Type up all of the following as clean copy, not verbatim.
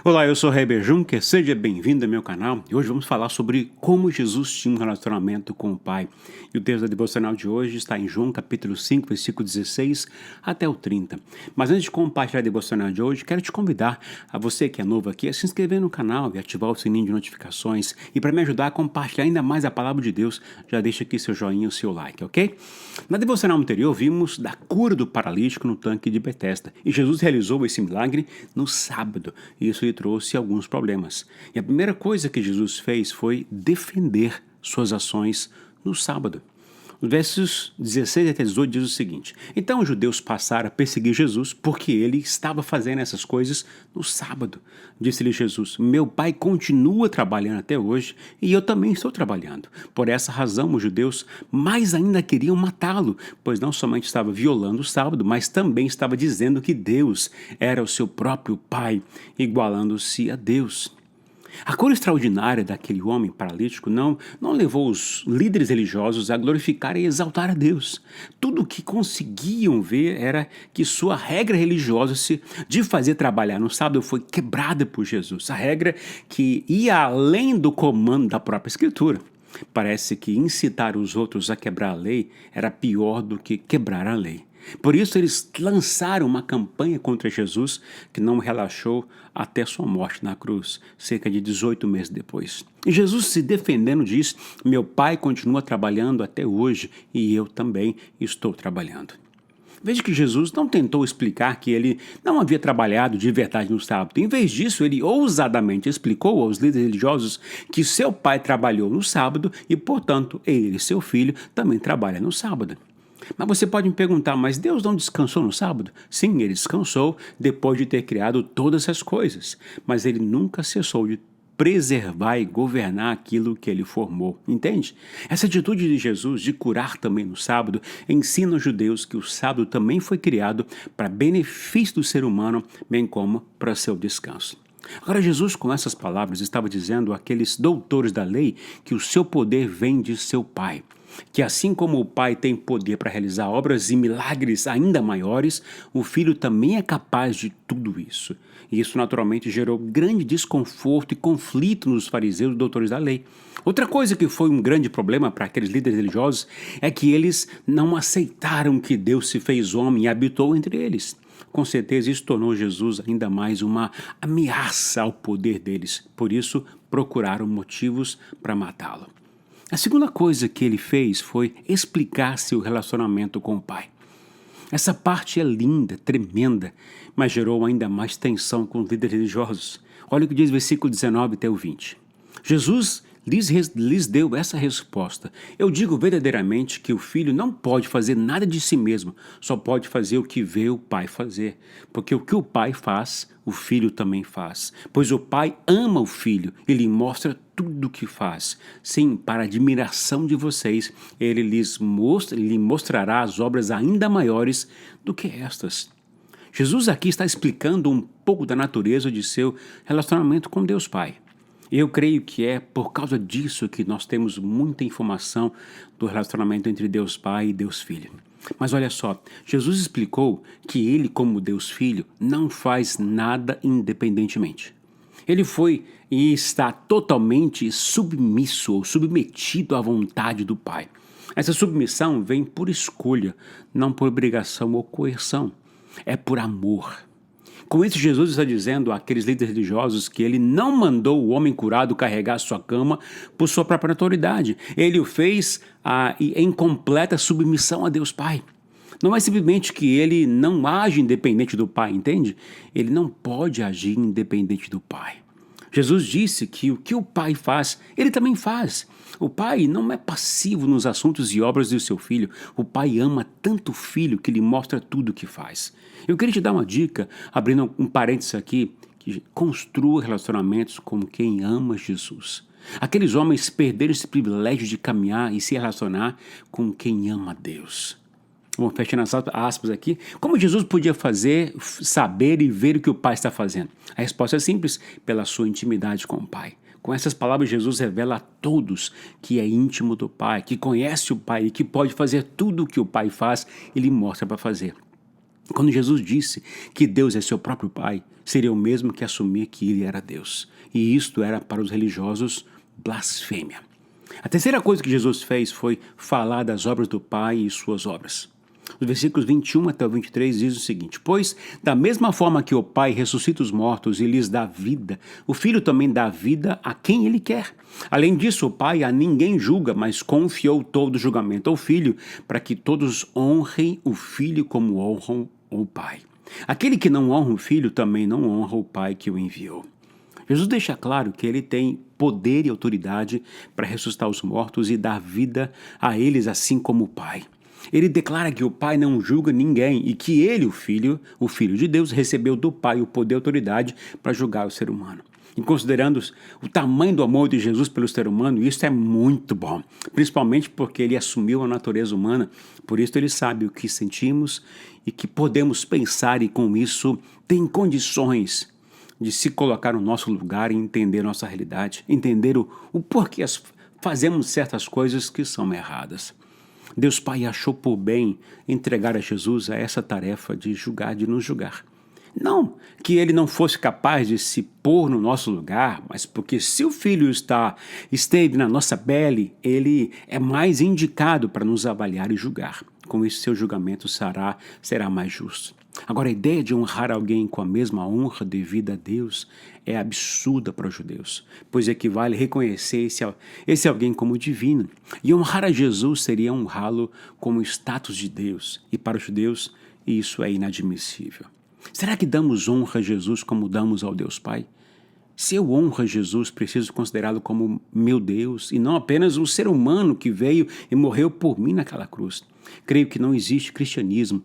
Olá, eu sou Heber Juncker, seja bem-vindo ao meu canal e hoje vamos falar sobre como Jesus tinha um relacionamento com o Pai. E o texto da devocional de hoje está em João capítulo 5, versículo 16 até o 30. Mas antes de compartilhar a devocional de hoje, quero te convidar a você que é novo aqui a se inscrever no canal e ativar o sininho de notificações. E para me ajudar a compartilhar ainda mais a palavra de Deus, já deixa aqui seu joinha e o seu like, ok? Na devocional anterior vimos da cura do paralítico no tanque de Betesda e Jesus realizou esse milagre no sábado. Isso lhe trouxe alguns problemas. E a primeira coisa que Jesus fez foi defender suas ações no sábado. Os versos 16 até 18 diz o seguinte: Então os judeus passaram a perseguir Jesus porque ele estava fazendo essas coisas no sábado. Disse-lhe Jesus: Meu pai continua trabalhando até hoje e eu também estou trabalhando. Por essa razão os judeus mais ainda queriam matá-lo, pois não somente estava violando o sábado, mas também estava dizendo que Deus era o seu próprio pai, igualando-se a Deus. A cura extraordinária daquele homem paralítico não levou os líderes religiosos a glorificar e exaltar a Deus. Tudo o que conseguiam ver era que sua regra religiosa de fazer trabalhar no sábado foi quebrada por Jesus. A regra que ia além do comando da própria Escritura. Parece que incitar os outros a quebrar a lei era pior do que quebrar a lei. Por isso eles lançaram uma campanha contra Jesus que não relaxou até sua morte na cruz, cerca de 18 meses depois. E Jesus, se defendendo, diz: Meu pai continua trabalhando até hoje e eu também estou trabalhando. Veja que Jesus não tentou explicar que ele não havia trabalhado de verdade no sábado. Em vez disso, ele ousadamente explicou aos líderes religiosos que seu pai trabalhou no sábado e, portanto, ele, seu filho, também trabalha no sábado. Mas você pode me perguntar, mas Deus não descansou no sábado? Sim, ele descansou depois de ter criado todas as coisas, mas ele nunca cessou de preservar e governar aquilo que ele formou, entende? Essa atitude de Jesus de curar também no sábado ensina aos judeus que o sábado também foi criado para benefício do ser humano, bem como para seu descanso. Agora, Jesus, com essas palavras, estava dizendo àqueles doutores da lei que o seu poder vem de seu Pai. Que assim como o Pai tem poder para realizar obras e milagres ainda maiores, o Filho também é capaz de tudo isso. E isso naturalmente gerou grande desconforto e conflito nos fariseus e doutores da lei. Outra coisa que foi um grande problema para aqueles líderes religiosos é que eles não aceitaram que Deus se fez homem e habitou entre eles. Com certeza isso tornou Jesus ainda mais uma ameaça ao poder deles. Por isso procuraram motivos para matá-lo. A segunda coisa que ele fez foi explicar seu relacionamento com o Pai. Essa parte é linda, tremenda, mas gerou ainda mais tensão com os líderes religiosos. Olha o que diz o versículo 19 até o 20. Jesus lhes deu essa resposta: Eu digo verdadeiramente que o filho não pode fazer nada de si mesmo, só pode fazer o que vê o pai fazer. Porque o que o pai faz, o filho também faz. Pois o pai ama o filho e lhe mostra tudo o que faz. Sim, para admiração de vocês, ele lhe mostrará as obras ainda maiores do que estas. Jesus aqui está explicando um pouco da natureza de seu relacionamento com Deus Pai. Eu creio que é por causa disso que nós temos muita informação do relacionamento entre Deus Pai e Deus Filho. Mas olha só, Jesus explicou que ele, como Deus Filho, não faz nada independentemente. Ele foi e está totalmente submisso ou submetido à vontade do Pai. Essa submissão vem por escolha, não por obrigação ou coerção. É por amor. Com isso, Jesus está dizendo àqueles líderes religiosos que ele não mandou o homem curado carregar sua cama por sua própria autoridade. Ele o fez em completa submissão a Deus Pai. Não é simplesmente que ele não age independente do Pai, entende? Ele não pode agir independente do Pai. Jesus disse que o que o Pai faz, ele também faz. O Pai não é passivo nos assuntos e obras do seu filho. O Pai ama tanto o filho que lhe mostra tudo o que faz. Eu queria te dar uma dica, abrindo um parênteses aqui, que construa relacionamentos com quem ama Jesus. Aqueles homens perderam esse privilégio de caminhar e se relacionar com quem ama Deus. Vamos fechando as aspas aqui. Como Jesus podia saber e ver o que o Pai está fazendo? A resposta é simples: pela sua intimidade com o Pai. Com essas palavras, Jesus revela a todos que é íntimo do Pai, que conhece o Pai e que pode fazer tudo o que o Pai faz e lhe mostra para fazer. Quando Jesus disse que Deus é seu próprio Pai, seria o mesmo que assumir que ele era Deus. E isto era para os religiosos blasfêmia. A terceira coisa que Jesus fez foi falar das obras do Pai e suas obras. Os versículos 21 até o 23 diz o seguinte: Pois, da mesma forma que o Pai ressuscita os mortos e lhes dá vida, o Filho também dá vida a quem ele quer. Além disso, o Pai a ninguém julga, mas confiou todo o julgamento ao Filho, para que todos honrem o Filho como honram o Pai. Aquele que não honra o Filho também não honra o Pai que o enviou. Jesus deixa claro que ele tem poder e autoridade para ressuscitar os mortos e dar vida a eles assim como o Pai. Ele declara que o Pai não julga ninguém e que ele, o Filho de Deus, recebeu do Pai o poder e a autoridade para julgar o ser humano. E considerando o tamanho do amor de Jesus pelo ser humano, isso é muito bom, principalmente porque ele assumiu a natureza humana, por isso ele sabe o que sentimos e que podemos pensar e com isso tem condições de se colocar no nosso lugar e entender nossa realidade, entender o porquê fazemos certas coisas que são erradas. Deus Pai achou por bem entregar a Jesus a essa tarefa de julgar, de nos julgar. Não que ele não fosse capaz de se pôr no nosso lugar, mas porque se o Filho esteve na nossa pele, ele é mais indicado para nos avaliar e julgar. Com isso, seu julgamento será mais justo. Agora, a ideia de honrar alguém com a mesma honra devida a Deus é absurda para os judeus, pois equivale a reconhecer esse alguém como divino. E honrar a Jesus seria honrá-lo como status de Deus, e para os judeus isso é inadmissível. Será que damos honra a Jesus como damos ao Deus Pai? Se eu honro a Jesus, preciso considerá-lo como meu Deus e não apenas um ser humano que veio e morreu por mim naquela cruz. Creio que não existe cristianismo,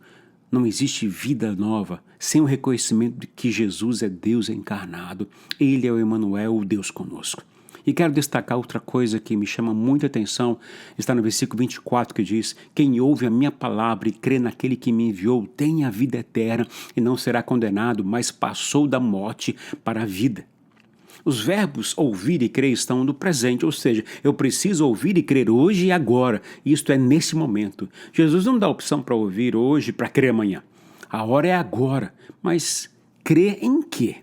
não existe vida nova sem o reconhecimento de que Jesus é Deus encarnado. Ele é o Emanuel, o Deus conosco. E quero destacar outra coisa que me chama muita atenção, está no versículo 24 que diz: Quem ouve a minha palavra e crê naquele que me enviou tem a vida eterna e não será condenado, mas passou da morte para a vida. Os verbos ouvir e crer estão no presente, ou seja, eu preciso ouvir e crer hoje e agora. Isto é nesse momento. Jesus não dá opção para ouvir hoje, para crer amanhã. A hora é agora, mas crer em quê?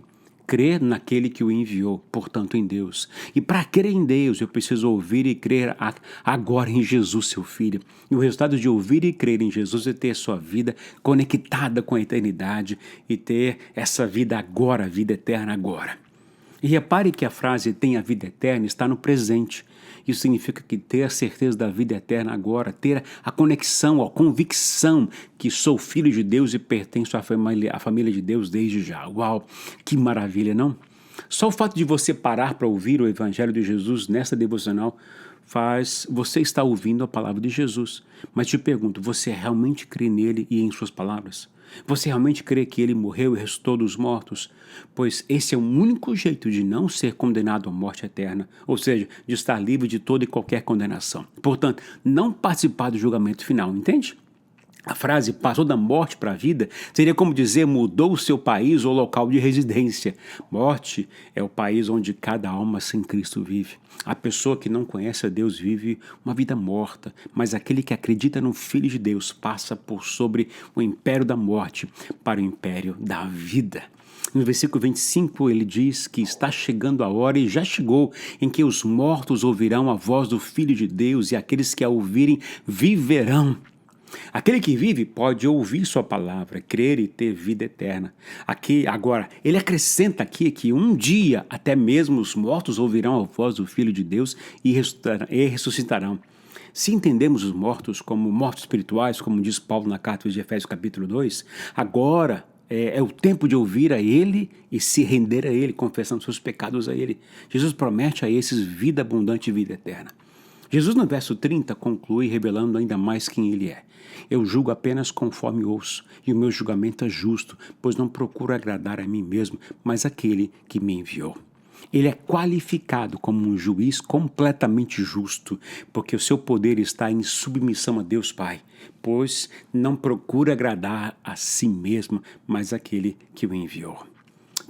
Crer naquele que o enviou, portanto em Deus. E para crer em Deus, eu preciso ouvir e crer agora em Jesus, seu Filho. E o resultado de ouvir e crer em Jesus é ter sua vida conectada com a eternidade e ter essa vida agora, a vida eterna agora. E repare que a frase tem a vida eterna está no presente. Isso significa que ter a certeza da vida eterna agora, ter a conexão, a convicção que sou filho de Deus e pertenço à família de Deus desde já. Uau, que maravilha, não? Só o fato de você parar para ouvir o Evangelho de Jesus nesta devocional faz você estar ouvindo a palavra de Jesus. Mas te pergunto, você realmente crê nele e em suas palavras? Você realmente crê que ele morreu e ressuscitou dos mortos? Pois esse é o único jeito de não ser condenado à morte eterna, ou seja, de estar livre de toda e qualquer condenação. Portanto, não participar do julgamento final, entende? A frase passou da morte para a vida seria como dizer mudou o seu país ou local de residência. Morte é o país onde cada alma sem Cristo vive. A pessoa que não conhece a Deus vive uma vida morta, mas aquele que acredita no Filho de Deus passa por sobre o império da morte para o império da vida. No versículo 25 ele diz que está chegando a hora e já chegou em que os mortos ouvirão a voz do Filho de Deus e aqueles que a ouvirem viverão. Aquele que vive pode ouvir sua palavra, crer e ter vida eterna. Agora, ele acrescenta aqui que um dia até mesmo os mortos ouvirão a voz do Filho de Deus e ressuscitarão. Se entendemos os mortos como mortos espirituais, como diz Paulo na carta de Efésios capítulo 2, agora é o tempo de ouvir a Ele e se render a Ele, confessando seus pecados a Ele. Jesus promete a esses vida abundante e vida eterna. Jesus no verso 30 conclui revelando ainda mais quem ele é. Eu julgo apenas conforme ouço, e o meu julgamento é justo, pois não procuro agradar a mim mesmo, mas aquele que me enviou. Ele é qualificado como um juiz completamente justo, porque o seu poder está em submissão a Deus Pai, pois não procura agradar a si mesmo, mas aquele que o enviou.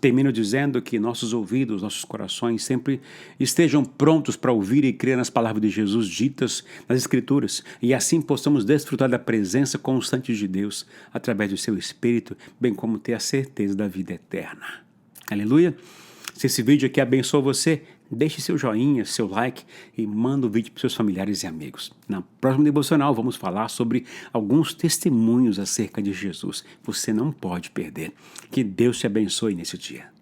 Termino dizendo que nossos ouvidos, nossos corações sempre estejam prontos para ouvir e crer nas palavras de Jesus ditas nas Escrituras e assim possamos desfrutar da presença constante de Deus através do seu Espírito, bem como ter a certeza da vida eterna. Aleluia! Se esse vídeo aqui abençoou você, deixe seu joinha, seu like e manda o vídeo para seus familiares e amigos. Na próxima devocional vamos falar sobre alguns testemunhos acerca de Jesus. Você não pode perder. Que Deus te abençoe nesse dia.